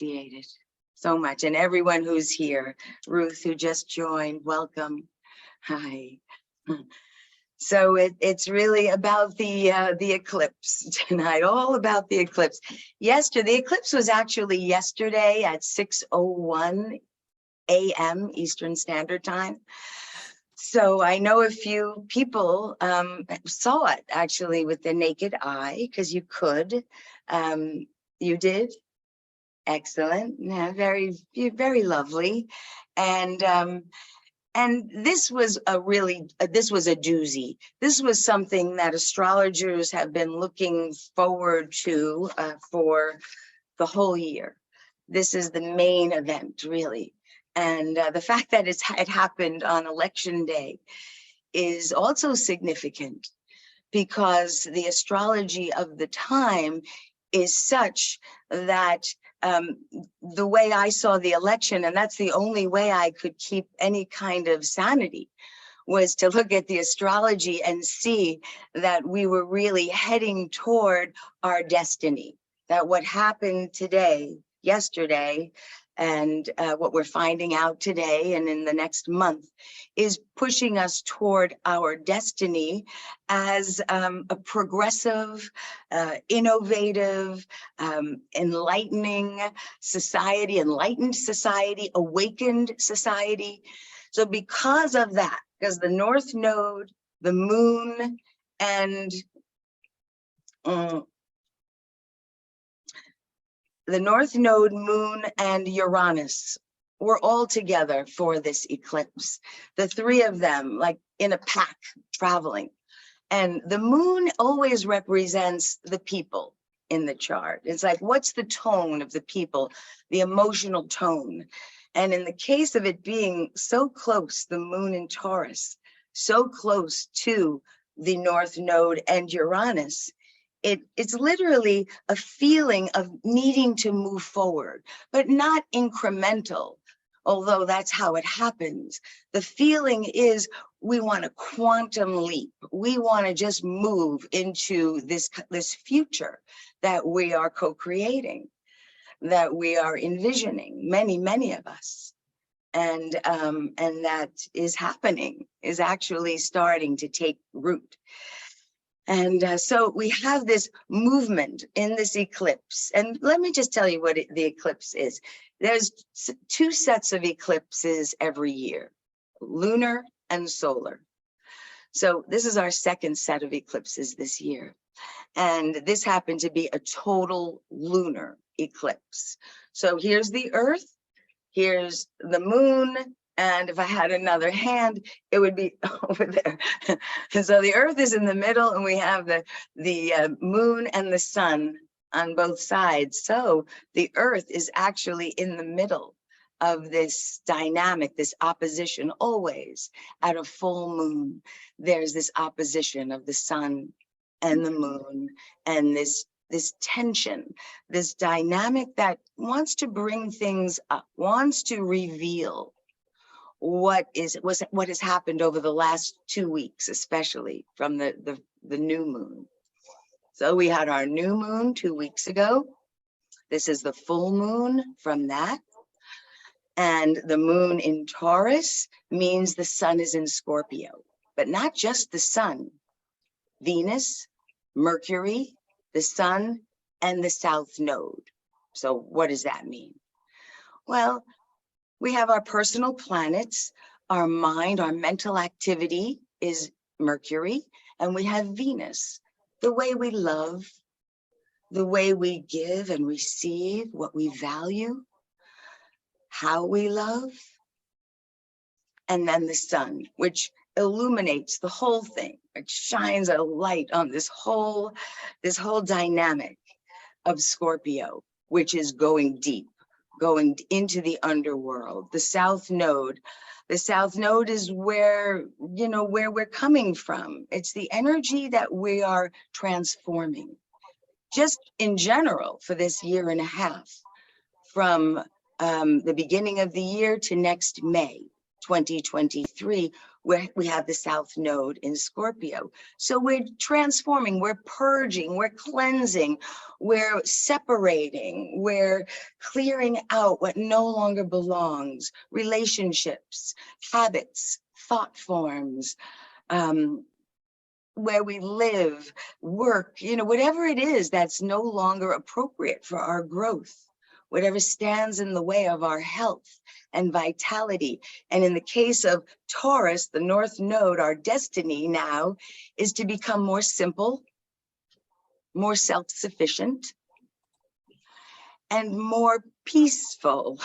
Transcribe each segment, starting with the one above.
appreciate it so much. And everyone who's here, Ruth, who just joined, welcome. Hi. So it's really about the eclipse tonight, all about the eclipse. The eclipse was actually yesterday at 6:01 a.m. Eastern Standard Time. So I know a few people saw it actually with the naked eye, because you could. You did? Excellent. Yeah, very lovely. And this was a doozy. This was something that astrologers have been looking forward to for the whole year. This is the main event, really. And the fact that it happened on election day is also significant, because the astrology of the time is such that the way I saw the election, and that's the only way I could keep any kind of sanity, was to look at the astrology and see that we were really heading toward our destiny, that what happened yesterday, and what we're finding out today and in the next month is pushing us toward our destiny as a progressive, innovative, enlightened society, awakened society. So because of that, because the North Node, the Moon, and the North Node, Moon, and Uranus were all together for this eclipse. The three of them, like in a pack, traveling. And the Moon always represents the people in the chart. It's like, what's the tone of the people, the emotional tone? And in the case of it being so close, the Moon in Taurus, so close to the North Node and Uranus, it's literally a feeling of needing to move forward, but not incremental, although that's how it happens. The feeling is we want a quantum leap. We want to just move into this future that we are co-creating, that we are envisioning, many of us. And that is happening, is actually starting to take root. And so we have this movement in this eclipse. And let me just tell you what the eclipse is. There's two sets of eclipses every year, lunar and solar. So this is our second set of eclipses this year. And this happened to be a total lunar eclipse. So here's the Earth, here's the Moon, and if I had another hand, it would be over there. And so the Earth is in the middle, and we have the Moon and the Sun on both sides. So the Earth is actually in the middle of this dynamic, this opposition. Always at a full moon, there's this opposition of the Sun and the Moon, and this tension, this dynamic that wants to bring things up, wants to reveal what has happened over the last 2 weeks, especially from the new moon. So we had our new moon 2 weeks ago. This is the full moon from that. And the moon in Taurus means the sun is in Scorpio, but not just the sun, Venus, Mercury, the sun, and the South Node. So what does that mean? Well, we have our personal planets, our mind, our mental activity is Mercury, and we have Venus, the way we love, the way we give and receive, what we value, how we love, and then the sun, which illuminates the whole thing. It shines a light on this whole dynamic of Scorpio, which is going deep, going into the underworld. The South Node is where we're coming from. It's the energy that we are transforming. Just in general for this year and a half, from the beginning of the year to next May 2023, where we have the South Node in Scorpio. So we're transforming, we're purging, we're cleansing, we're separating, we're clearing out what no longer belongs, relationships, habits, thought forms, where we live, work, whatever it is that's no longer appropriate for our growth, whatever stands in the way of our health and vitality. And in the case of Taurus, the North Node, our destiny now is to become more simple, more self-sufficient, and more peaceful.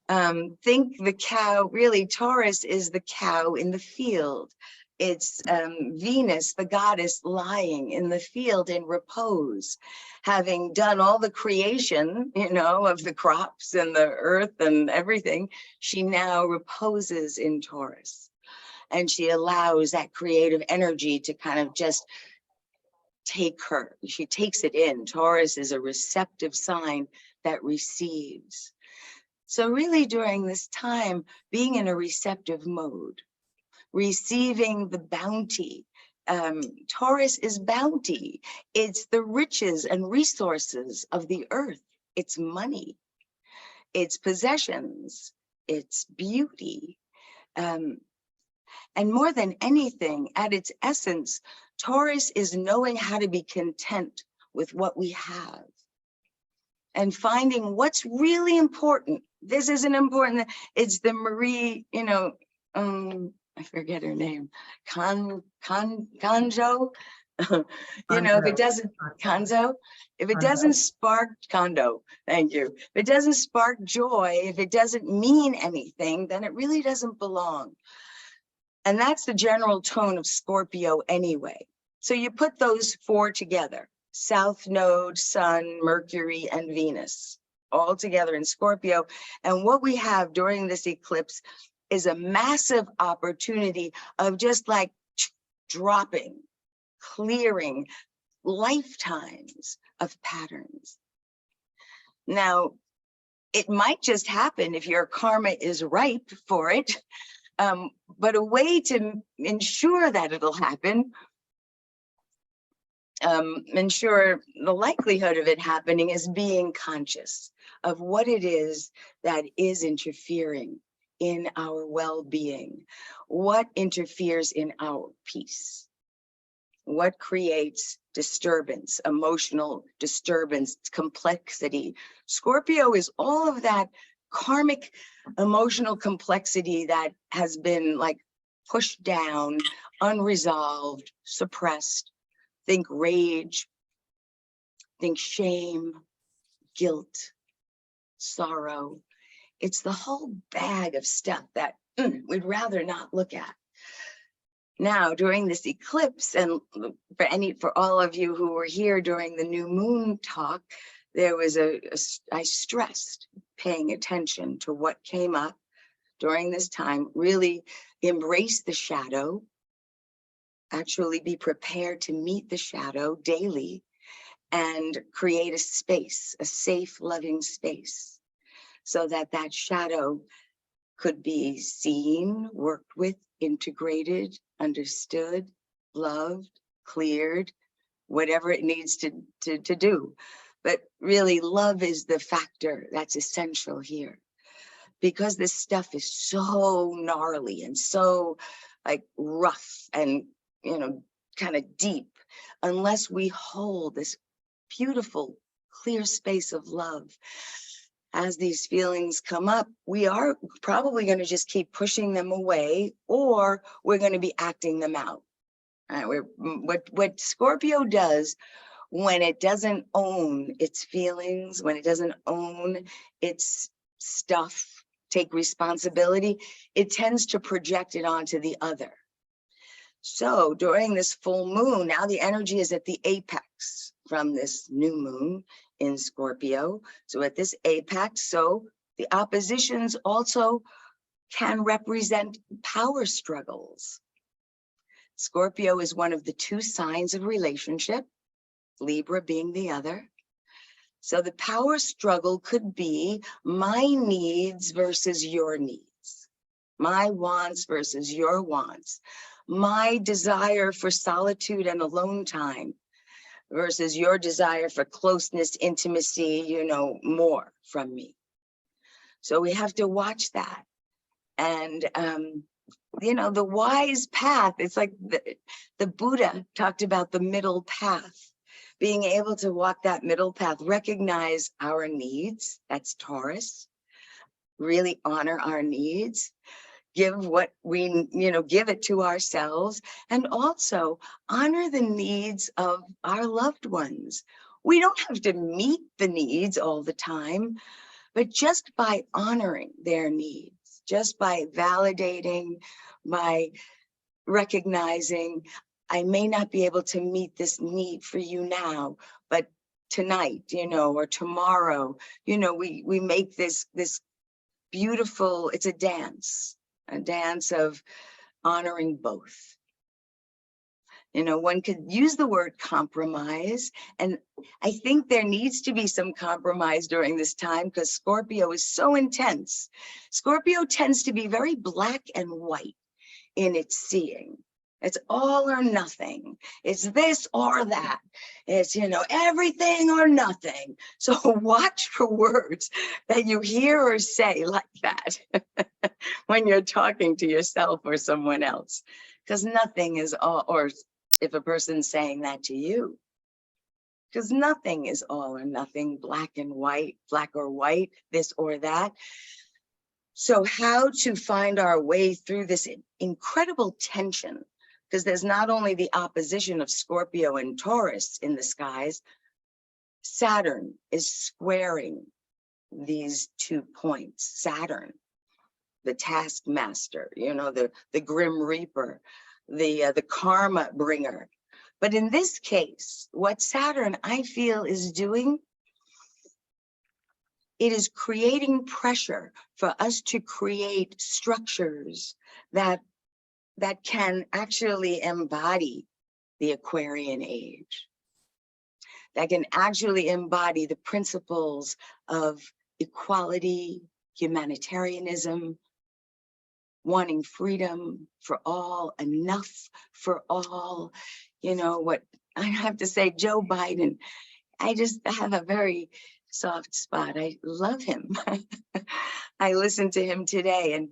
Think the cow, really, Taurus is the cow in the field. It's Venus, the goddess, lying in the field in repose, having done all the creation, of the crops and the earth and everything. She now reposes in Taurus, and she allows that creative energy to kind of just take her. She takes it in. Taurus is a receptive sign that receives. So really during this time, being in a receptive mode, receiving the bounty. Taurus is bounty. It's the riches and resources of the earth. It's money, it's possessions, it's beauty. And more than anything, at its essence, Taurus is knowing how to be content with what we have and finding what's really important. This isn't important. It's the Marie, I forget her name, Kanjo. If it doesn't, Kanzo, if it doesn't spark Kondo, thank you. If it doesn't spark joy, if it doesn't mean anything, then it really doesn't belong. And that's the general tone of Scorpio anyway. So you put those four together, South Node, Sun, Mercury, and Venus, all together in Scorpio. And what we have during this eclipse is a massive opportunity of just like dropping, clearing lifetimes of patterns. Now, it might just happen if your karma is ripe for it, but a way to ensure that it'll happen, ensure the likelihood of it happening, is being conscious of what it is that is interfering in our well-being, what interferes in our peace, what creates disturbance, emotional disturbance, complexity. Scorpio is all of that karmic emotional complexity that has been like pushed down, unresolved, suppressed. Think rage, think shame, guilt, sorrow. It's the whole bag of stuff that we'd rather not look at. Now, during this eclipse, and for all of you who were here during the new moon talk, there was I stressed paying attention to what came up during this time. Really embrace the shadow, actually be prepared to meet the shadow daily, and create a space, a safe, loving space, so that that shadow could be seen, worked with, integrated, understood, loved, cleared, whatever it needs to do. But really, love is the factor that's essential here, because this stuff is so gnarly and so like rough and, kind of deep. Unless we hold this beautiful, clear space of love, as these feelings come up, we are probably going to just keep pushing them away, or we're going to be acting them out. What Scorpio does when it doesn't own its feelings, when it doesn't own its stuff, take responsibility, it tends to project it onto the other. So during this full moon, now the energy is at the apex from this new moon in Scorpio. So at this apex, so the oppositions also can represent power struggles. Scorpio is one of the two signs of relationship, Libra being the other. So the power struggle could be my needs versus your needs. my wants versus your wants, my desire for solitude and alone time versus your desire for closeness, intimacy, more from me. So we have to watch that. And, the wise path, it's like the Buddha talked about the middle path, being able to walk that middle path, recognize our needs, that's Taurus, really honor our needs, give what we, give it to ourselves, and also honor the needs of our loved ones. We don't have to meet the needs all the time, but just by honoring their needs, just by validating, by recognizing, I may not be able to meet this need for you now, but tonight, or tomorrow, we make this beautiful, it's a dance of honoring both. One could use the word compromise, and I think there needs to be some compromise during this time because Scorpio is so intense. Scorpio tends to be very black and white in its seeing. It's all or nothing. It's this or that. It's, everything or nothing. So watch for words that you hear or say like that when you're talking to yourself or someone else, because nothing is all, or if a person's saying that to you, because nothing is all or nothing, black and white, black or white, this or that. So how to find our way through this incredible tension, because there's not only the opposition of Scorpio and Taurus in the skies, Saturn is squaring these 2 points. Saturn, the taskmaster, the grim reaper, the karma bringer. But in this case, what Saturn, I feel, is doing, it is creating pressure for us to create structures that can actually embody the Aquarian age, that can actually embody the principles of equality, humanitarianism, wanting freedom for all, enough for all. What I have to say, Joe Biden, I just have a very soft spot. I love him. I listened to him today and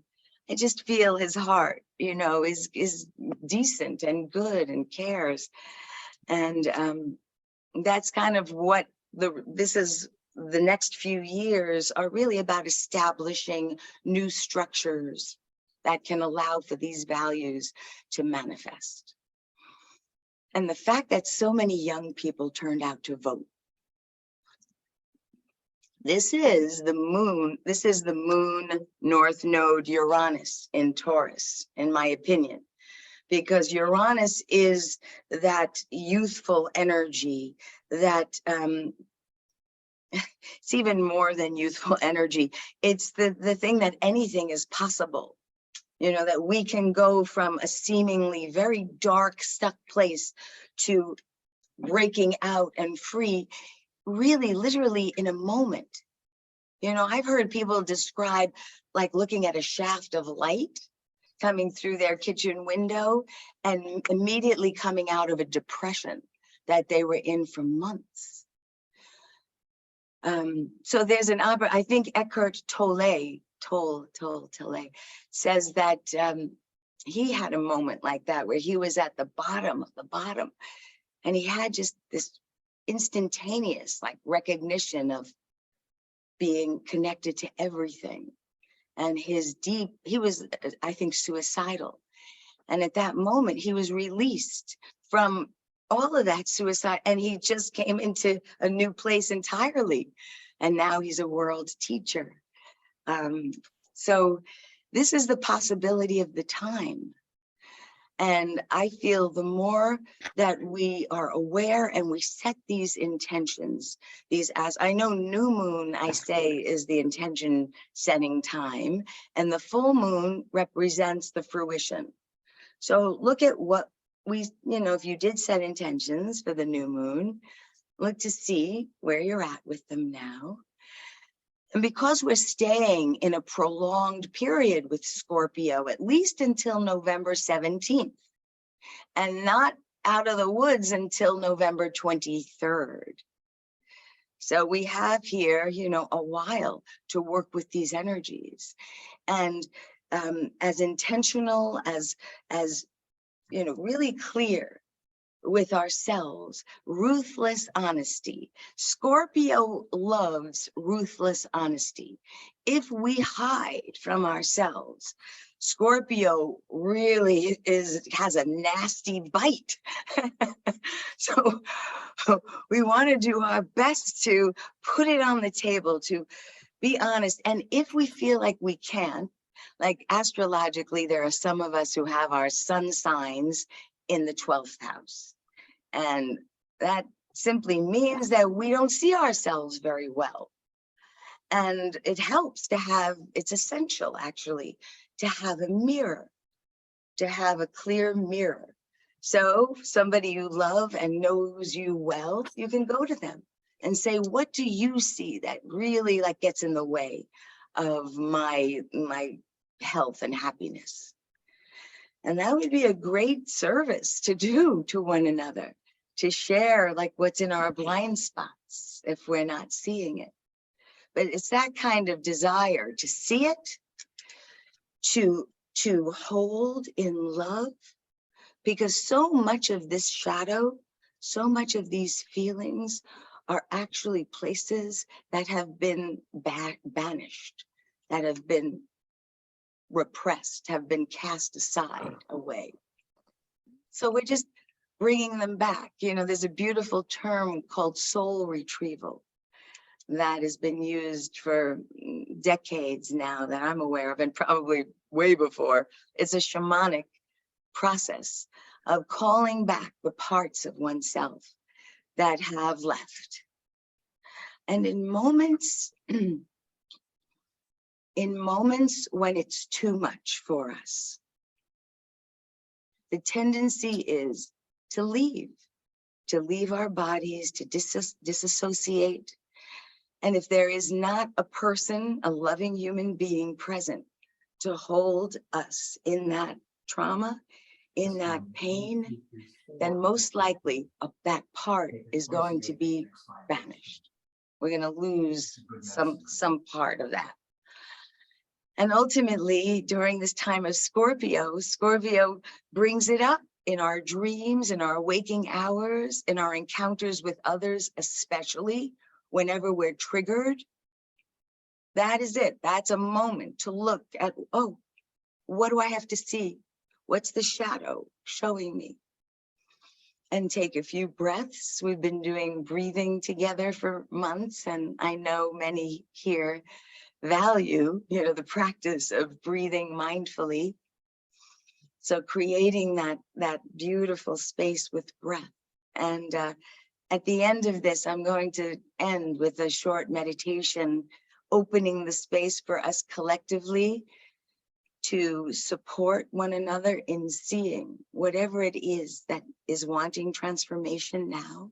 I just feel his heart, is decent and good and cares. And that's kind of what the next few years are really about, establishing new structures that can allow for these values to manifest. And the fact that so many young people turned out to vote. This is the moon North Node Uranus in Taurus, in my opinion, because Uranus is that youthful energy that it's even more than youthful energy. It's the thing that anything is possible. That we can go from a seemingly very dark, stuck place to breaking out and free, really, literally in a moment. I've heard people describe like looking at a shaft of light coming through their kitchen window and immediately coming out of a depression that they were in for months. So there's I think Eckhart Tolle says that he had a moment like that where he was at the bottom of the bottom, and he had just this instantaneous recognition of being connected to everything. And he was, I think, suicidal. And at that moment, he was released from all of that suicide, and he just came into a new place entirely. And now he's a world teacher. So this is the possibility of the time. And I feel the more that we are aware and we set these intentions, as I know new moon, I say, is the intention setting time, and the full moon represents the fruition. So look at what if you did set intentions for the new moon, look to see where you're at with them now. And because we're staying in a prolonged period with Scorpio, at least until November 17th, and not out of the woods until November 23rd. So we have here, a while to work with these energies. And as intentional, as really clear with ourselves, ruthless honesty. Scorpio loves ruthless honesty. If we hide from ourselves, Scorpio really has a nasty bite. So we want to do our best to put it on the table, to be honest. And if we feel like we can't, like astrologically, there are some of us who have our sun signs in the 12th house. And that simply means that we don't see ourselves very well. And it helps to have, it's essential actually, to have a mirror, to have a clear mirror. So somebody you love and knows you well, you can go to them and say, what do you see that really gets in the way of my health and happiness? And that would be a great service to do to one another, to share what's in our blind spots if we're not seeing it. But it's that kind of desire to see it, to hold in love, because so much of this shadow, so much of these feelings are actually places that have been banished, that have been repressed, have been cast aside, away. So we're just bringing them back. There's a beautiful term called soul retrieval that has been used for decades now that I'm aware of, and probably way before. It's a shamanic process of calling back the parts of oneself that have left. And in moments when it's too much for us, the tendency is to leave our bodies, to disassociate. And if there is not a person, a loving human being present to hold us in that trauma, in that pain, then most likely that part is going to be banished. We're going to lose some part of that. And ultimately, during this time of Scorpio brings it up in our dreams, in our waking hours, in our encounters with others, especially whenever we're triggered. That is it. That's a moment to look at, oh, what do I have to see? What's the shadow showing me? And take a few breaths. We've been doing breathing together for months, and I know many here value, the practice of breathing mindfully. So creating that beautiful space with breath. And at the end of this, I'm going to end with a short meditation, opening the space for us collectively to support one another in seeing whatever it is that is wanting transformation now.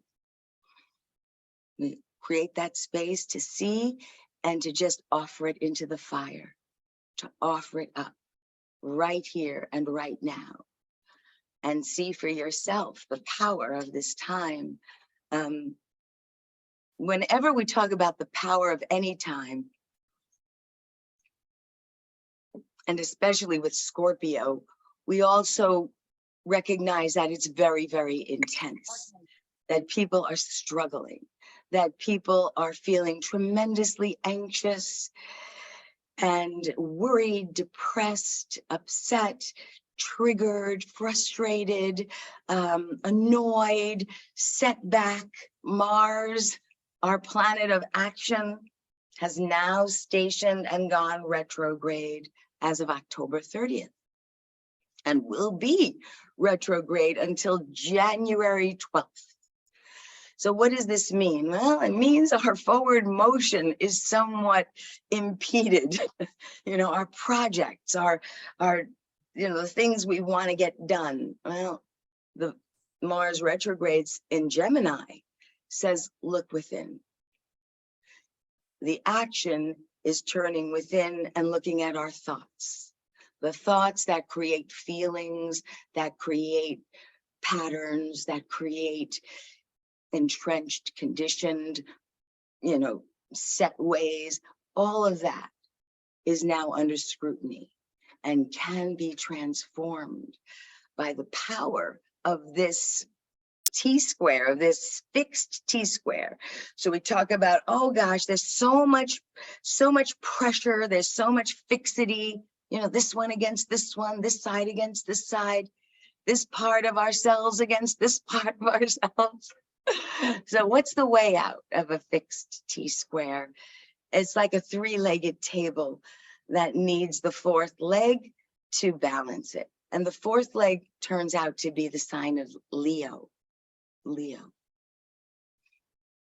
We create that space to see and to just offer it into the fire, to offer it up right here and right now, and see for yourself the power of this time. Whenever we talk about the power of any time, and especially with Scorpio, we also recognize that it's very, very intense, that people are struggling, that people are feeling tremendously anxious and worried, depressed, upset, triggered, frustrated, annoyed, set back. Mars, our planet of action, has now stationed and gone retrograde as of October 30th, and will be retrograde until January 12th. So what does this mean? Well, it means our forward motion is somewhat impeded. Our projects, our the things we want to get done. Well, the Mars retrogrades in Gemini says, look within. The action is turning within and looking at our thoughts. The thoughts that create feelings, that create patterns, that create entrenched, conditioned, set ways. All of that is now under scrutiny and can be transformed by the power of this T-square, of this fixed T-square. So we talk about, oh gosh, there's so much pressure, there's so much fixity, this one against this one, this side against this side, this part of ourselves against this part of ourselves. So what's the way out of a fixed T-square? It's like a three-legged table that needs the fourth leg to balance it. And the fourth leg turns out to be the sign of Leo.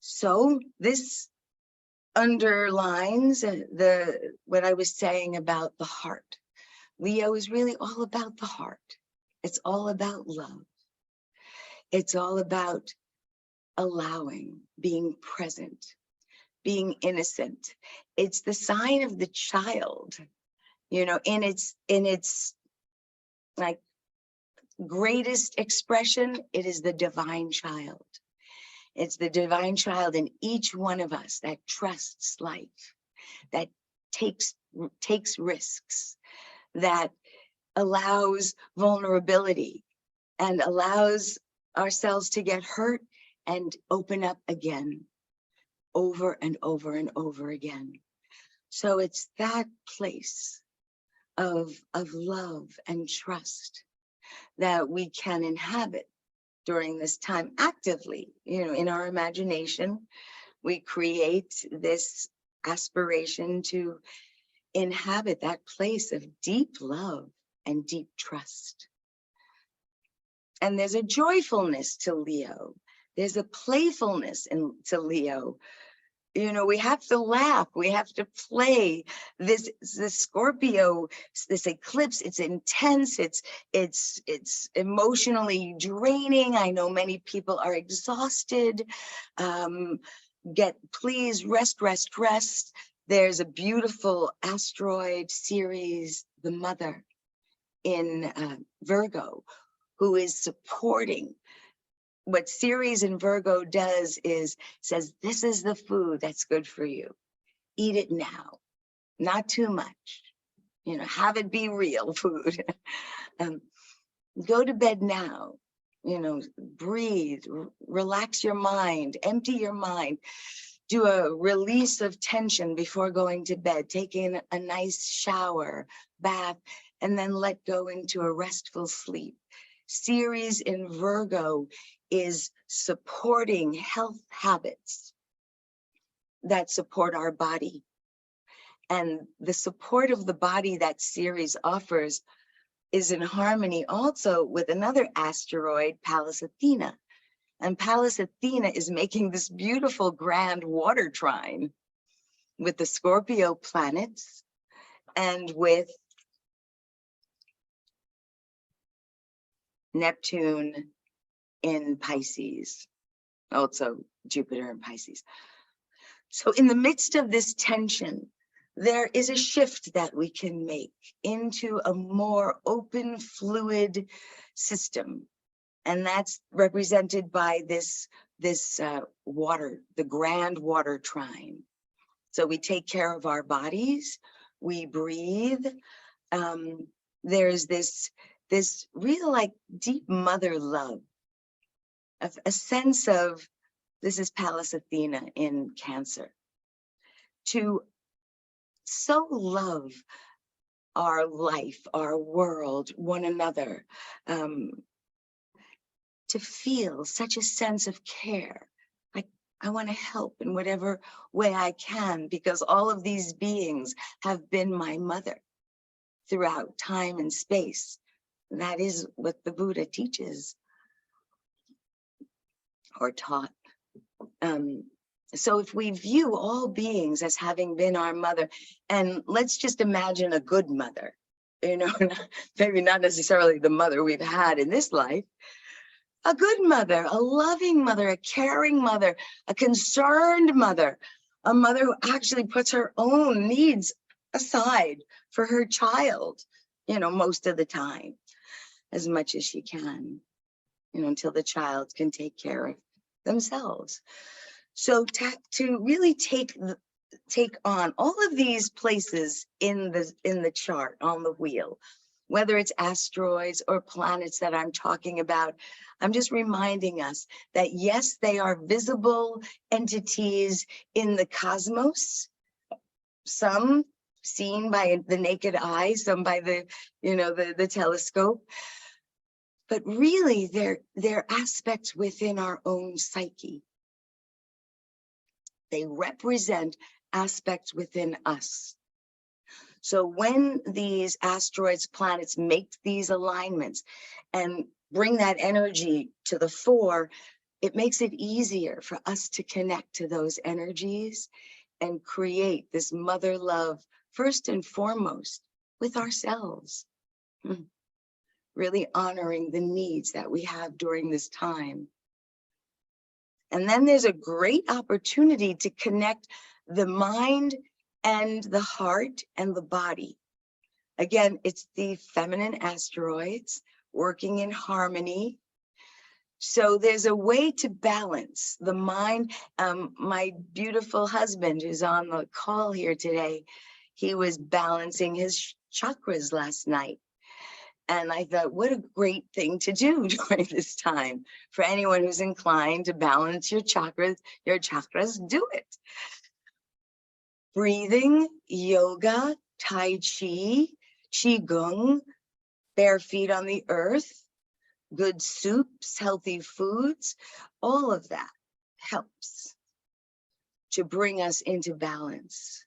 So this underlines what I was saying about the heart. Leo is really all about the heart. It's all about love. It's all about allowing, being present, being innocent. It's the sign of the child, in its like greatest expression. It is the divine child. It's the divine child in each one of us that trusts life, that takes risks, that allows vulnerability and allows ourselves to get hurt and open up again, over and over and over again. So it's that place of love and trust that we can inhabit during this time actively. In our imagination, we create this aspiration to inhabit that place of deep love and deep trust. And there's a joyfulness to Leo. There's a playfulness to Leo. We have to laugh. We have to play. This Scorpio, this eclipse, it's intense. It's emotionally draining. I know many people are exhausted. Please rest. There's a beautiful asteroid Ceres, the mother, in Virgo, who is supporting. What Ceres in Virgo does is says, this is the food that's good for you. Eat it now, not too much. Have it be real food. Go to bed now. Breathe, relax your mind, empty your mind. Do a release of tension before going to bed, taking a nice shower, bath, and then let go into a restful sleep. Ceres in Virgo is supporting health habits that support our body. And the support of the body that Ceres offers is in harmony also with another asteroid, Pallas Athena. And Pallas Athena is making this beautiful grand water trine with the Scorpio planets and with Neptune in Pisces, also Jupiter in Pisces. So in the midst of this tension, there is a shift that we can make into a more open, fluid system. And that's represented by this water, the grand water trine. So we take care of our bodies, we breathe. There's this real like deep mother love, a sense of, this is Pallas Athena in Cancer, to so love our life, our world, one another, to feel such a sense of care. Like, I want to help in whatever way I can, because all of these beings have been my mother throughout time and space. That is what the Buddha teaches or taught. So if we view all beings as having been our mother, and let's just imagine a good mother, maybe not necessarily the mother we've had in this life, a good mother, a loving mother, a caring mother, a concerned mother, a mother who actually puts her own needs aside for her child, most of the time, as much as she can, until the child can take care of themselves. So to really take on all of these places in the chart on the wheel, whether it's asteroids or planets that I'm talking about, I'm just reminding us that yes, they are visible entities in the cosmos, some seen by the naked eye, some by the telescope, but really they're aspects within our own psyche. They represent aspects within us. So when these asteroids, planets make these alignments and bring that energy to the fore, it makes it easier for us to connect to those energies and create this mother love, first and foremost, with ourselves. Really honoring the needs that we have during this time. And then there's a great opportunity to connect the mind and the heart and the body. Again, it's the feminine asteroids working in harmony. So there's a way to balance the mind. My beautiful husband who's on the call here today, he was balancing his chakras last night. And I thought, what a great thing to do during this time. For anyone who's inclined to balance your chakras, do it. Breathing, yoga, tai chi, qigong, bare feet on the earth, good soups, healthy foods, all of that helps to bring us into balance.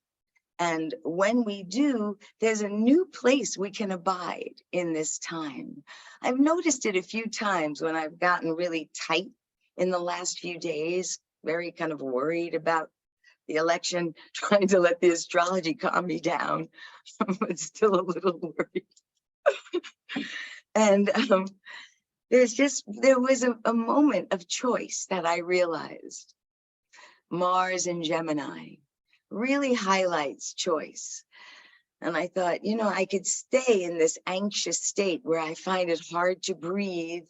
And when we do, there's a new place we can abide in this time. I've noticed it a few times when I've gotten really tight in the last few days, very kind of worried about the election, trying to let the astrology calm me down, but still a little worried. And there was a moment of choice that I realized. Mars in Gemini really highlights choice. And I thought, I could stay in this anxious state where I find it hard to breathe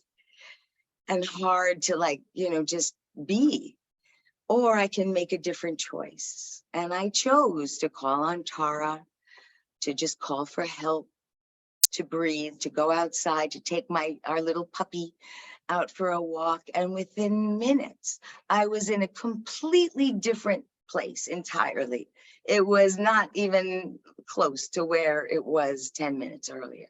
and hard to just be, or I can make a different choice. And I chose to call on Tara, to just call for help, to breathe, to go outside, to take our little puppy out for a walk. And within minutes, I was in a completely different place entirely. It was not even close to where it was 10 minutes earlier.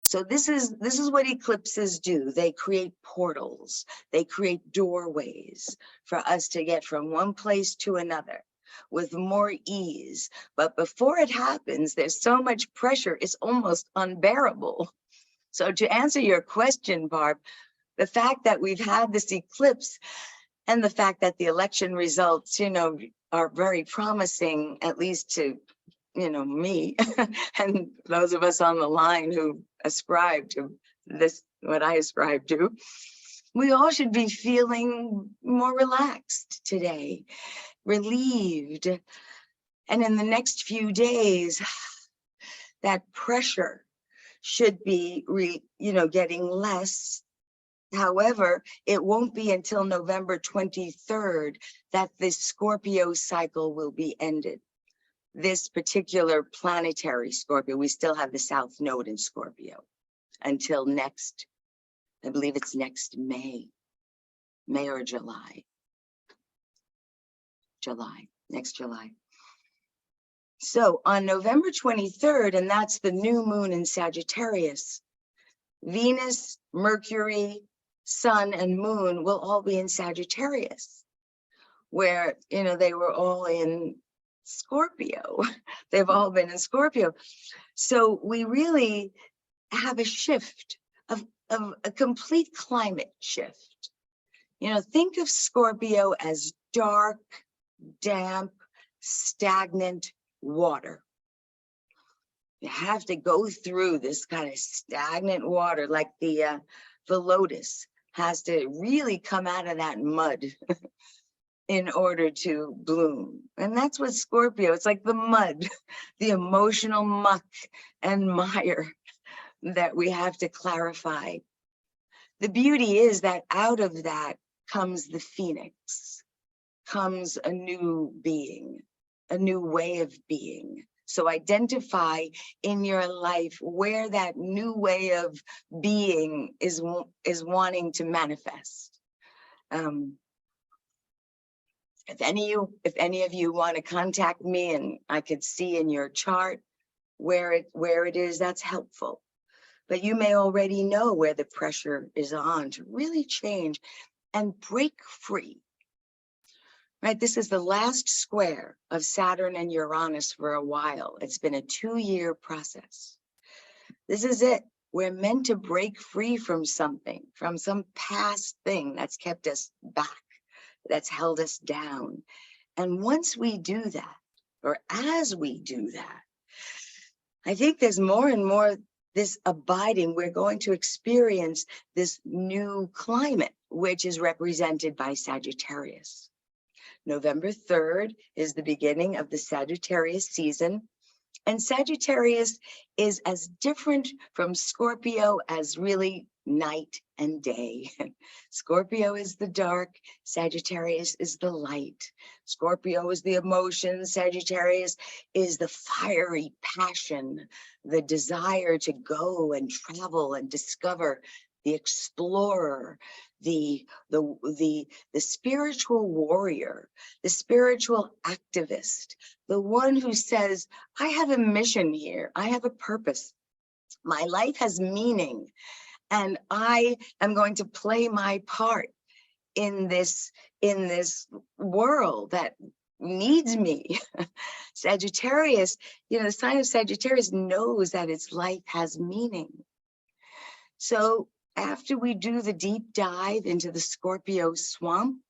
So this is what eclipses do. They create portals. They create doorways for us to get from one place to another with more ease. But before it happens, there's so much pressure, it's almost unbearable. So to answer your question, Barb, the fact that we've had this eclipse and the fact that the election results, are very promising, at least to, me and those of us on the line who ascribe to this, what I ascribe to, we all should be feeling more relaxed today, relieved. And in the next few days, that pressure should be, getting less. However, it won't be until November 23rd that this Scorpio cycle will be ended. This particular planetary Scorpio, we still have the South Node in Scorpio until next, I believe it's next May or July. Next July. So on November 23rd, and that's the new moon in Sagittarius, Venus, Mercury, Sun, and Moon will all be in Sagittarius, where, they were all in Scorpio. They've all been in Scorpio. So we really have a shift of a complete climate shift. Think of Scorpio as dark, damp, stagnant water. You have to go through this kind of stagnant water, like the lotus has to really come out of that mud in order to bloom. And that's what Scorpio, it's like the mud, the emotional muck and mire that we have to clarify. The beauty is that out of that comes the phoenix, comes a new being, a new way of being. So identify in your life where that new way of being is wanting to manifest. If any of you want to contact me and I could see in your chart where it is, that's helpful. But you may already know where the pressure is on to really change and break free. Right? This is the last square of Saturn and Uranus for a while. It's been a 2-year process. This is it. We're meant to break free from something, from some past thing that's kept us back, that's held us down. And once we do that, or as we do that, I think there's more and more this abiding. We're going to experience this new climate, which is represented by Sagittarius. November 3rd is the beginning of the Sagittarius season. And Sagittarius is as different from Scorpio as really night and day. Scorpio is the dark, Sagittarius is the light. Scorpio is the emotion, Sagittarius is the fiery passion, the desire to go and travel and discover, the explorer, the spiritual warrior, the spiritual activist, the one who says, I have a mission here, I have a purpose, my life has meaning, and I am going to play my part in this world that needs me. Sagittarius, the sign of Sagittarius knows that its life has meaning. So after we do the deep dive into the Scorpio swamp,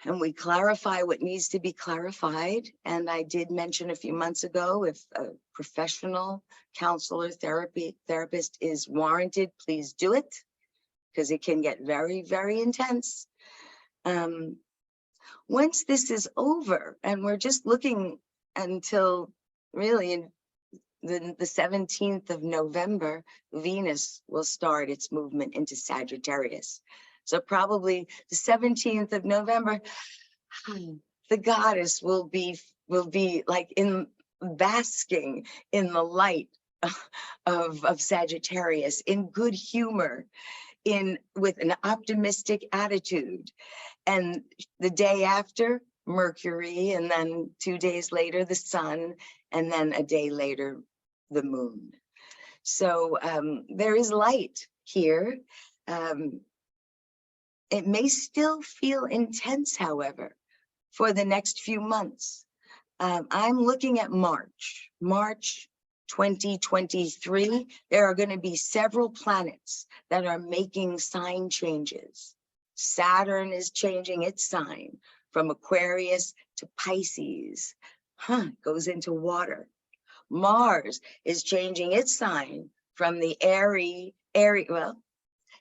and we clarify what needs to be clarified, and I did mention a few months ago, if a professional counselor, therapist is warranted, please do it, because it can get very, very intense. Once this is over, and we're just looking until really in the 17th of November, Venus will start its movement into Sagittarius. So probably the 17th of November, the goddess will be like basking in the light of Sagittarius, in good humor, with an optimistic attitude. And the day after, Mercury, and then 2 days later, the sun, and then a day later, the moon. So there is light here. It may still feel intense, however, for the next few months. I'm looking at March 2023. There are going to be several planets that are making sign changes. Saturn is changing its sign from Aquarius to Pisces. Goes into water. Mars is changing its sign from the airy, well,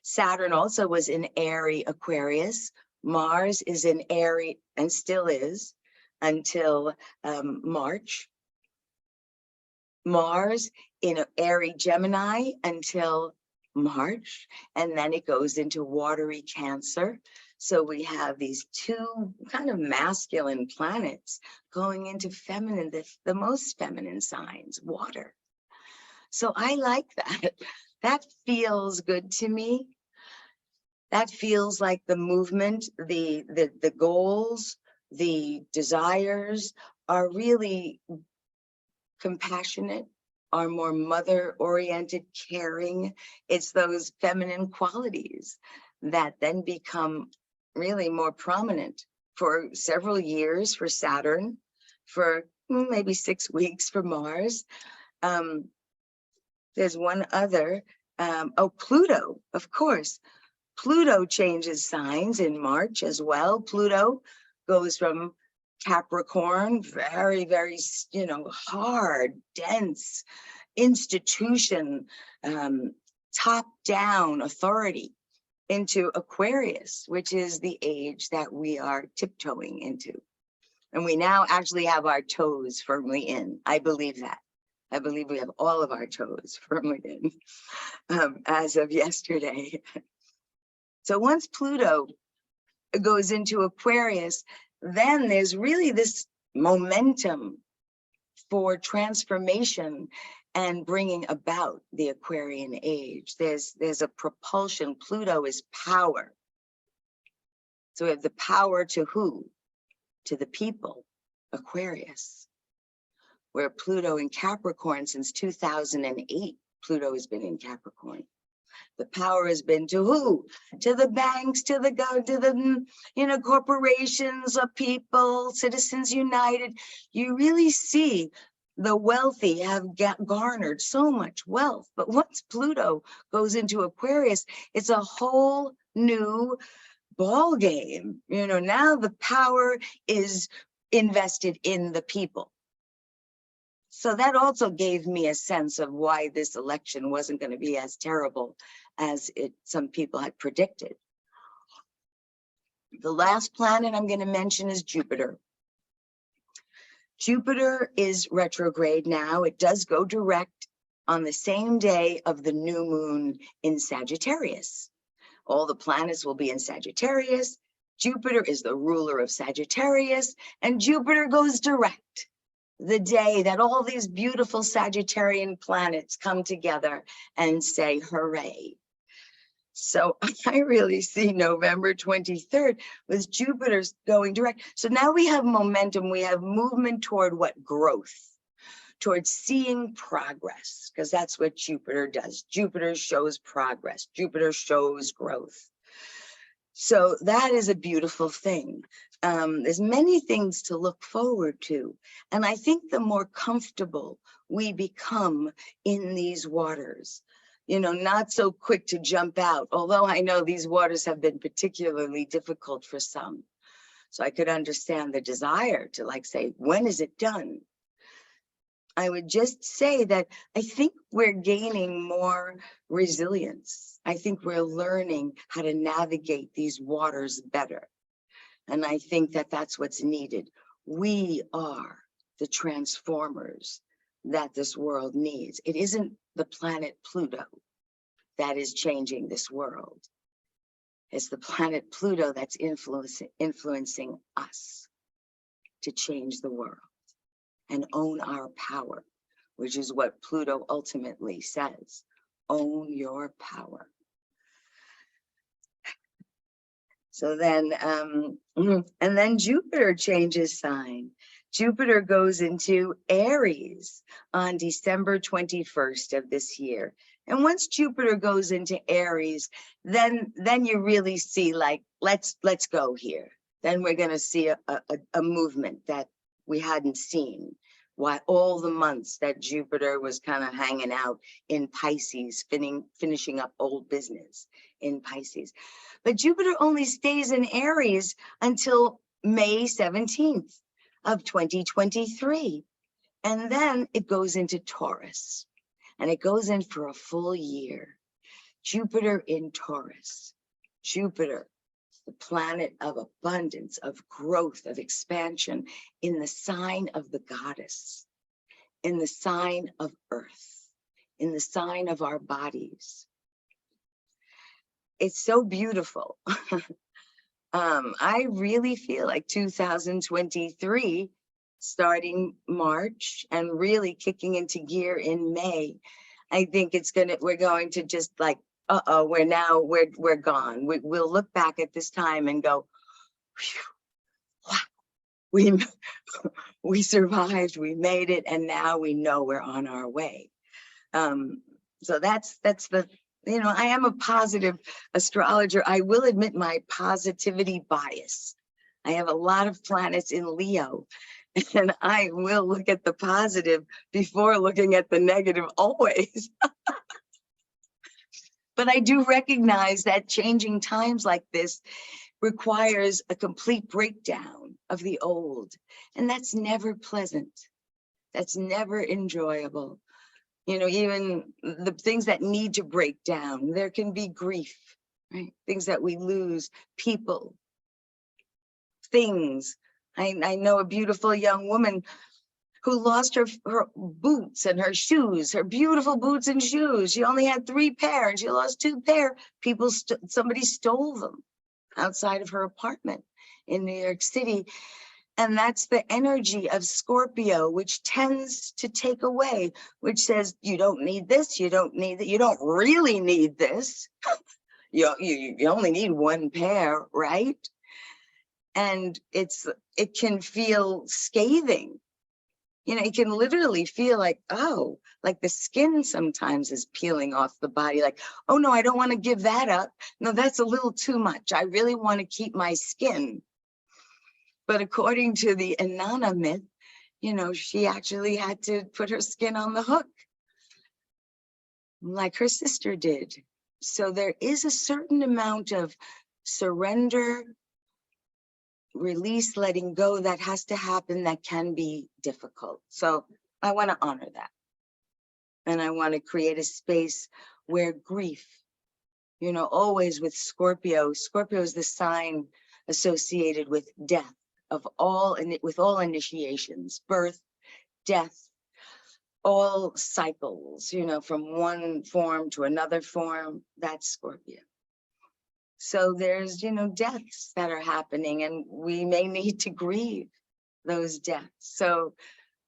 Saturn also was in airy Aquarius. Mars is in airy, and still is, until March. Mars in airy Gemini until March, and then it goes into watery Cancer. So we have these two kind of masculine planets going into feminine, the most feminine signs, water. So I like that. That feels good to me. That feels like the movement, the goals, the desires are really compassionate, are more mother-oriented, caring. It's those feminine qualities that then become really more prominent for several years for Saturn, for maybe 6 weeks for Mars. There's one other, Pluto, of course. Pluto changes signs in March as well. Pluto goes from Capricorn, very, very, hard, dense institution, top-down authority, into Aquarius, which is the age that we are tiptoeing into. And we now actually have our toes firmly in. I believe that. I believe we have all of our toes firmly in as of yesterday. So once Pluto goes into Aquarius, then there's really this momentum for transformation and bringing about the Aquarian age. There's a propulsion. Pluto is power. So we have the power to who? To the people, Aquarius. Where Pluto in Capricorn since 2008, Pluto has been in Capricorn. The power has been to who? To the banks, to the corporations of people, Citizens United. You really see the wealthy have garnered so much wealth. But once Pluto goes into Aquarius, it's a whole new ball game. Now the power is invested in the people. So that also gave me a sense of why this election wasn't going to be as terrible as some people had predicted. The last planet I'm going to mention is Jupiter. Jupiter is retrograde now. It does go direct on the same day of the new moon in Sagittarius. All the planets will be in Sagittarius. Jupiter is the ruler of Sagittarius, and Jupiter goes direct the day that all these beautiful Sagittarian planets come together and say, hooray. So I really see November 23rd with Jupiter going direct. So now we have momentum, we have movement toward what? Growth, towards seeing progress, because that's what Jupiter does. Jupiter shows progress, Jupiter shows growth. So that is a beautiful thing. There's many things to look forward to. And I think the more comfortable we become in these waters, not so quick to jump out, although I know these waters have been particularly difficult for some. So I could understand the desire to say, when is it done? I would just say that I think we're gaining more resilience. I think we're learning how to navigate these waters better. And I think that that's what's needed. We are the transformers that this world needs. It isn't the planet Pluto that is changing this world. It's the planet Pluto that's influencing us to change the world and own our power, which is what Pluto ultimately says. Own your power. So then, and then Jupiter changes sign. Jupiter goes into Aries on December 21st of this year. And once Jupiter goes into Aries, then you really see let's go here. Then we're going to see a movement that we hadn't seen. Why all the months that Jupiter was kind of hanging out in Pisces, finishing up old business in Pisces. But Jupiter only stays in Aries until May 17th of 2023. And then it goes into Taurus. And it goes in for a full year. Jupiter in Taurus. Jupiter, the planet of abundance, of growth, of expansion, in the sign of the goddess, in the sign of Earth, in the sign of our bodies. It's so beautiful. I really feel like 2023, starting March and really kicking into gear in May, I think we're going to just we're gone. We'll look back at this time and go, wow, we survived, we made it, and now we know we're on our way. So that's the, I am a positive astrologer. I will admit my positivity bias. I have a lot of planets in Leo, and I will look at the positive before looking at the negative always. But I do recognize that changing times like this requires a complete breakdown of the old. And that's never pleasant. That's never enjoyable. Even the things that need to break down, there can be grief right? Things that we lose, people, things. I know a beautiful young woman who lost her boots and her shoes, her beautiful boots and shoes. She only had 3 pair and she lost 2 pair. Somebody stole them outside of her apartment in New York City. And that's the energy of Scorpio, which tends to take away, which says, you don't need this, you don't need that, you don't really need this. You only need 1 pair, right? And it can feel scathing. You know, it can literally feel like, oh, like the skin sometimes is peeling off the body. Like, oh no, I don't want to give that up. No, that's a little too much. I really want to keep my skin. But according to the Inanna myth, you know, she actually had to put her skin on the hook, like her sister did. So there is a certain amount of surrender, release, letting go that has to happen that can be difficult. So I want to honor that. And I want to create a space where grief, you know, always with Scorpio is the sign associated with death of all, and with all initiations, birth, death, all cycles, you know, from one form to another form. That's Scorpio. So there's, you know, deaths that are happening, and we may need to grieve those deaths. So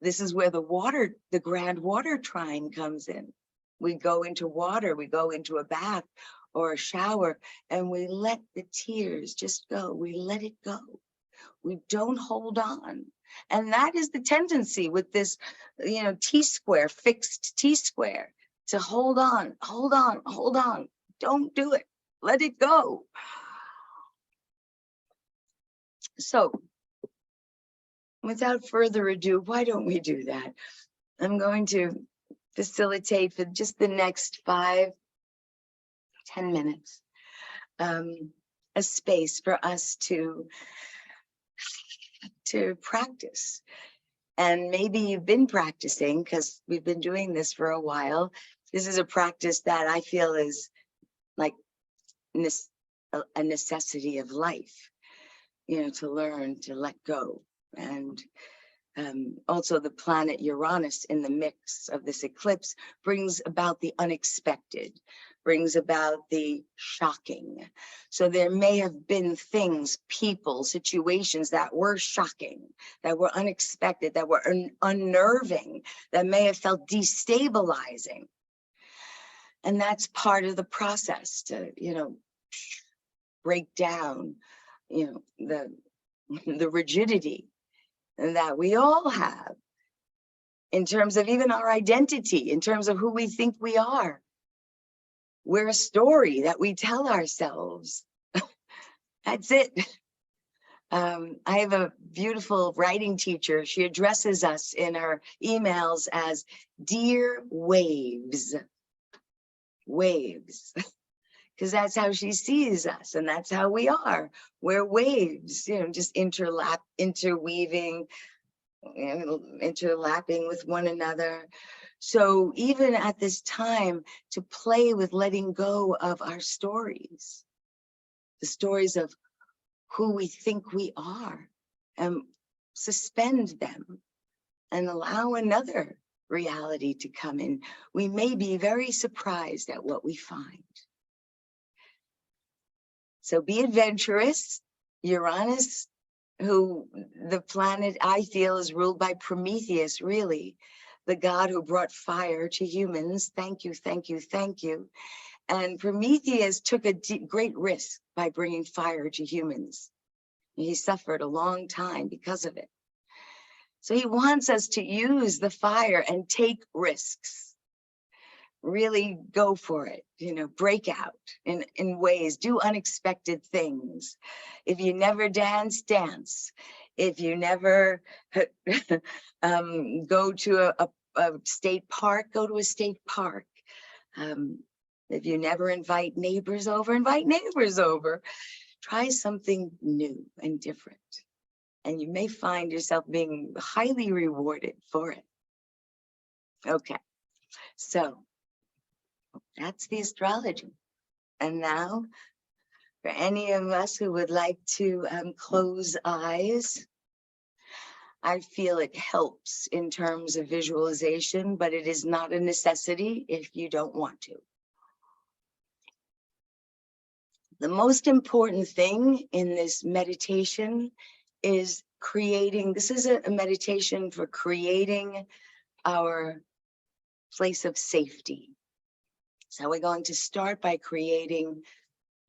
this is where the grand water trine comes in. We go into water, we go into a bath or a shower, and we let the tears just go. We let it go. We don't hold on. And that is the tendency with this, you know, T-square, fixed T-square, to hold on, hold on, hold on. Don't do it. Let it go. So without further ado, why don't we do that? I'm going to facilitate for just the next 5-10 minutes, a space for us to practice. And maybe you've been practicing because we've been doing this for a while. This is a practice that I feel is like a necessity of life, you know, to learn to let go. And also the planet Uranus in the mix of this eclipse brings about the unexpected, brings about the shocking. So there may have been things, people, situations that were shocking, that were unexpected, that were unnerving, that may have felt destabilizing. And that's part of the process to, you know, break down, you know, the rigidity that we all have in terms of even our identity, in terms of who we think we are. We're a story that we tell ourselves. That's it. I have a beautiful writing teacher. She addresses us in her emails as dear waves. Waves. Because that's how she sees us, and that's how we are. We're waves, you know, just interweaving, you know, interlapping with one another. So even at this time, to play with letting go of our stories, the stories of who we think we are, and suspend them and allow another reality to come in. We may be very surprised at what we find. So be adventurous. Uranus, who the planet I feel is ruled by Prometheus, really, the god who brought fire to humans. Thank you, thank you, thank you. And Prometheus took a great risk by bringing fire to humans. He suffered a long time because of it. So he wants us to use the fire and take risks. Really go for it, you know, break out in ways, do unexpected things. If you never dance, dance. If you never go to a state park, go to a state park. If you never invite neighbors over, invite neighbors over. Try something new and different. And you may find yourself being highly rewarded for it. Okay, so that's the astrology. And now For any of us who would like to close eyes, I feel it helps in terms of visualization, but it is not a necessity if you don't want to. The most important thing in this meditation is creating, this is a meditation for creating our place of safety. So we're going to start by creating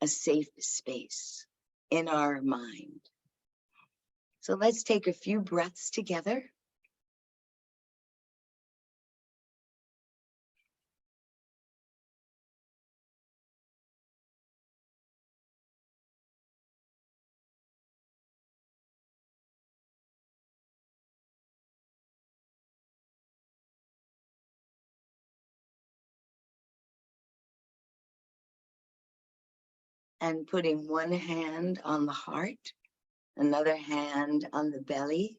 a safe space in our mind. So let's take a few breaths together. And putting one hand on the heart, another hand on the belly.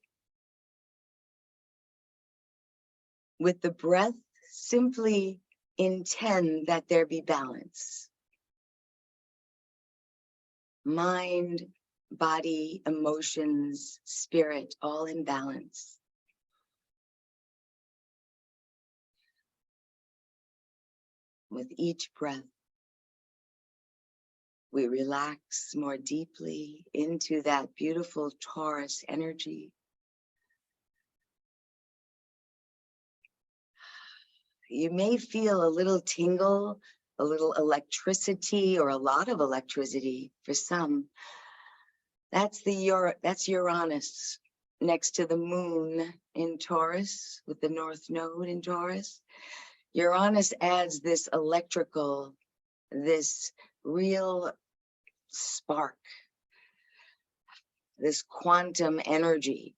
With the breath, simply intend that there be balance. Mind, body, emotions, spirit, all in balance. With each breath, we relax more deeply into that beautiful Taurus energy. You may feel a little tingle, a little electricity, or a lot of electricity for some. That's Uranus next to the moon in Taurus, with the North Node in Taurus. Uranus adds this electrical, this real spark, this quantum energy.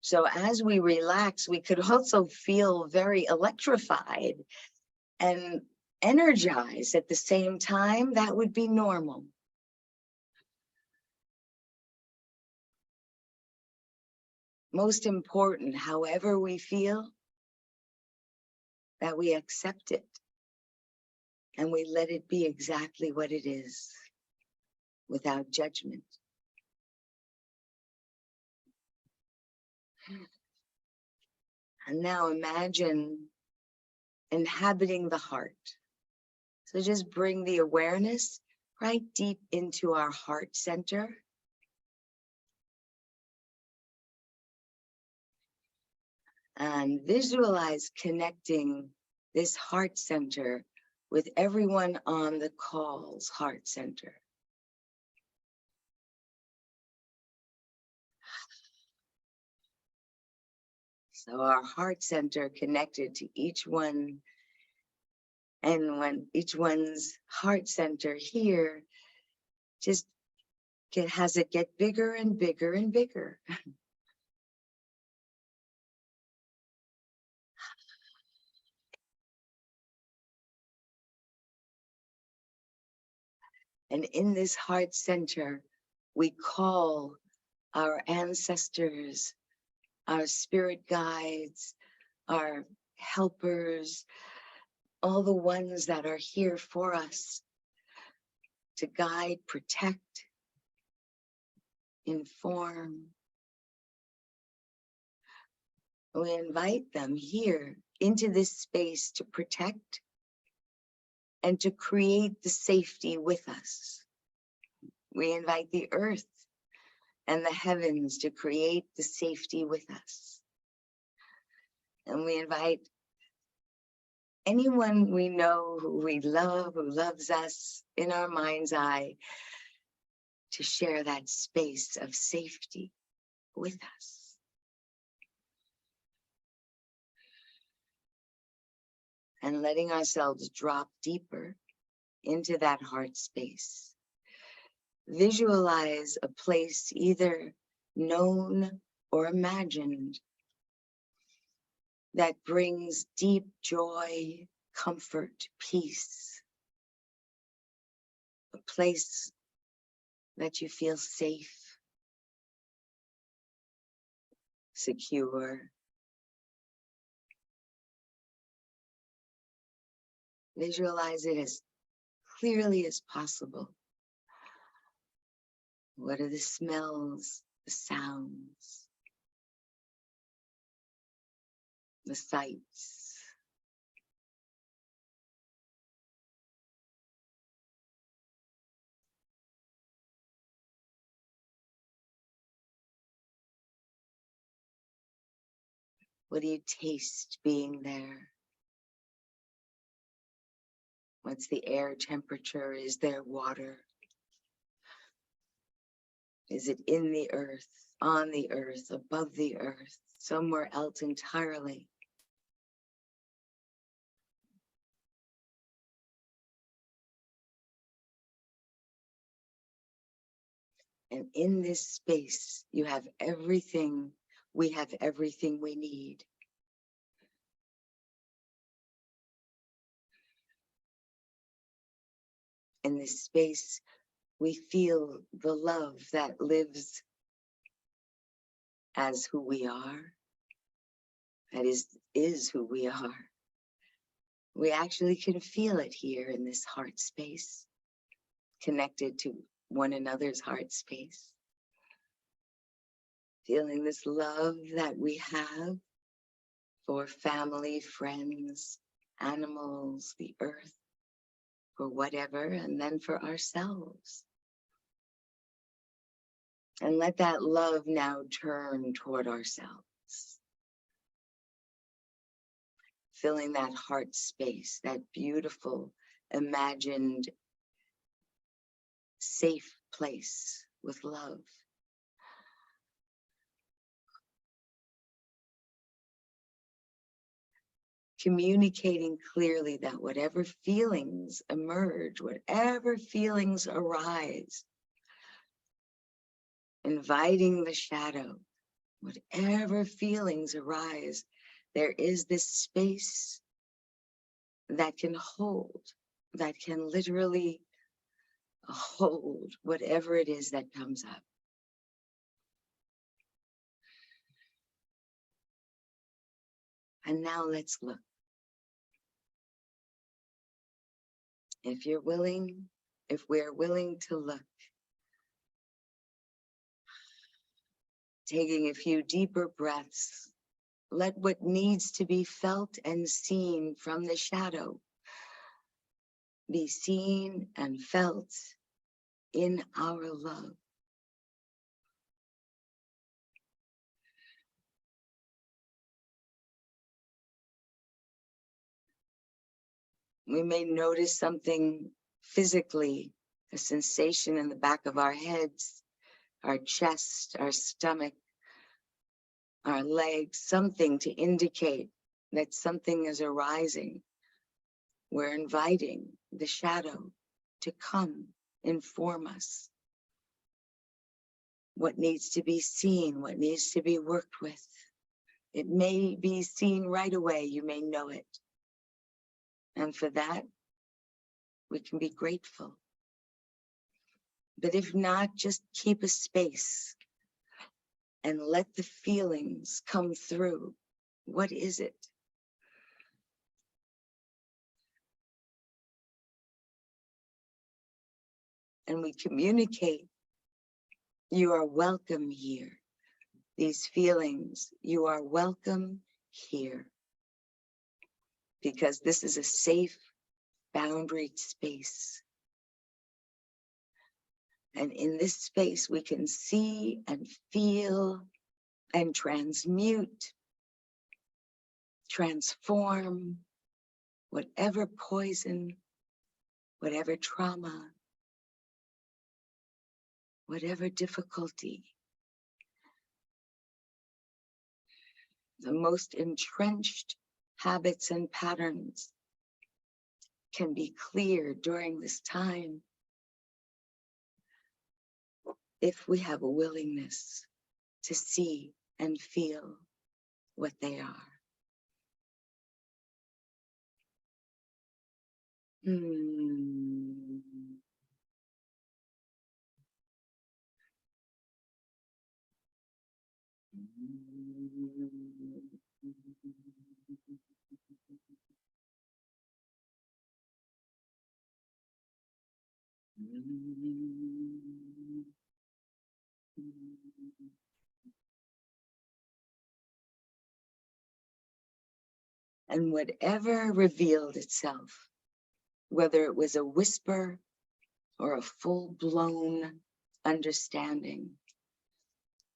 So as we relax, we could also feel very electrified and energized at the same time. That would be normal. Most important, however we feel, that we accept it and we let it be exactly what it is, without judgment. And now imagine inhabiting the heart. So just bring the awareness right deep into our heart center. And visualize connecting this heart center with everyone on the call's heart center. So our heart center connected to each one, and when each one's heart center here, just has it get bigger and bigger and bigger. And in this heart center, we call our ancestors, our spirit guides, our helpers, all the ones that are here for us to guide, protect, inform. We invite them here into this space to protect and to create the safety with us. We invite the earth and the heavens to create the safety with us. And we invite anyone we know, who we love, who loves us in our mind's eye, to share that space of safety with us. And letting ourselves drop deeper into that heart space. Visualize a place either known or imagined that brings deep joy, comfort, peace. A place that you feel safe, secure. Visualize it as clearly as possible. What are the smells, the sounds, the sights? What do you taste being there? What's the air temperature? Is there water? Is it in the earth, on the earth, above the earth, somewhere else entirely? And in this space, you have everything, we have everything we need. In this space, we feel the love that lives as who we are, that is who we are. We actually can feel it here in this heart space, connected to one another's heart space. Feeling this love that we have for family, friends, animals, the earth, for whatever, and then for ourselves. And let that love now turn toward ourselves. Filling that heart space, that beautiful, imagined, safe place with love. Communicating clearly that whatever feelings emerge, whatever feelings arise, inviting the shadow, whatever feelings arise, there is this space that can hold, that can literally hold whatever it is that comes up. And now let's look. If you're willing, if we're willing to look, taking a few deeper breaths, let what needs to be felt and seen from the shadow be seen and felt in our love. We may notice something physically, a sensation in the back of our heads, our chest, our stomach, our legs, something to indicate that something is arising. We're inviting the shadow to come, inform us what needs to be seen, what needs to be worked with. It may be seen right away, you may know it. And for that, we can be grateful. But if not, just keep a space and let the feelings come through. What is it? And we communicate, you are welcome here. These feelings, you are welcome here. Because this is a safe, boundaried space. And in this space, we can see and feel and transmute, transform whatever poison, whatever trauma, whatever difficulty. The most entrenched habits and patterns can be cleared during this time if we have a willingness to see and feel what they are. And whatever revealed itself, whether it was a whisper or a full-blown understanding,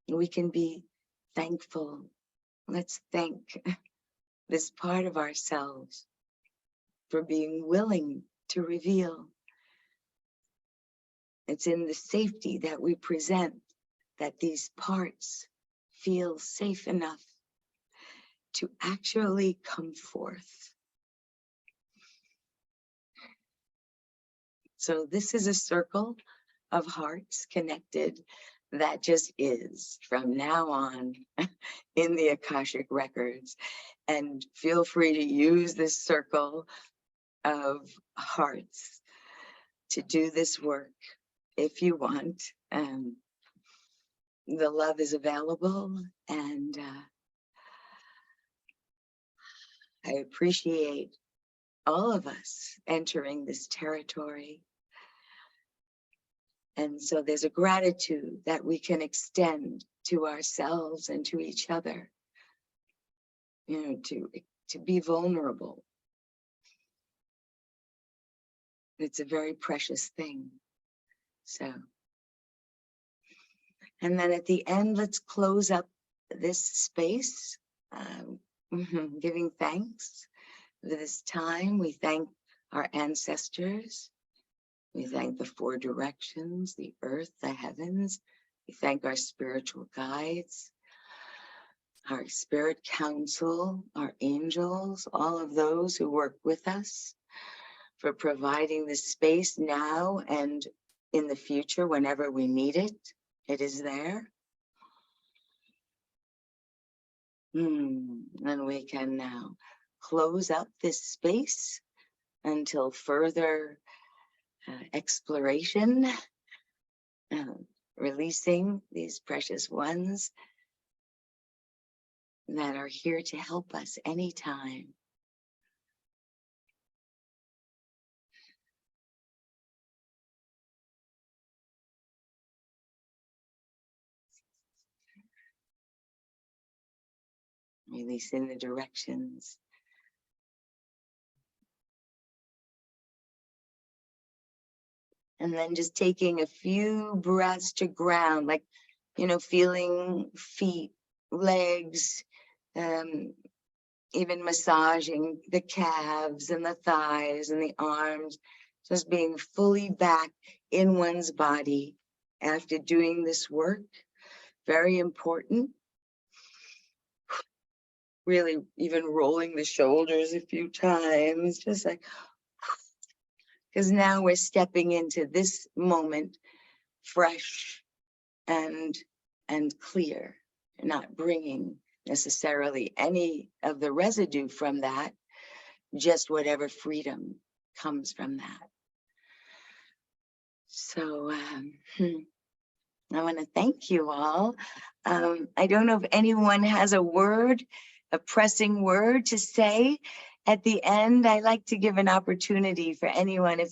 we can be thankful. Let's thank this part of ourselves for being willing to reveal. It's in the safety that we present that these parts feel safe enough to actually come forth. So this is a circle of hearts connected that just is from now on in the Akashic records. And feel free to use this circle of hearts to do this work if you want. The love is available, and I appreciate all of us entering this territory. And so there's a gratitude that we can extend to ourselves and to each other, you know, to be vulnerable. It's a very precious thing. So, and then at the end, let's close up this space, giving thanks for this time. We thank our ancestors. We thank the four directions, the earth, the heavens. We thank our spiritual guides, our spirit council, our angels, all of those who work with us for providing this space now and in the future whenever we need it. It is there. And we can now close up this space until further exploration, releasing these precious ones that are here to help us anytime. Releasing the directions. And then just taking a few breaths to ground, like, you know, feeling feet, legs, even massaging the calves and the thighs and the arms, just being fully back in one's body after doing this work. Very important. Really even rolling the shoulders a few times, just like, because now we're stepping into this moment fresh and clear, not bringing necessarily any of the residue from that, just whatever freedom comes from that. So I want to thank you all. I don't know if anyone has a word, a pressing word to say at the end. I like to give an opportunity for anyone, if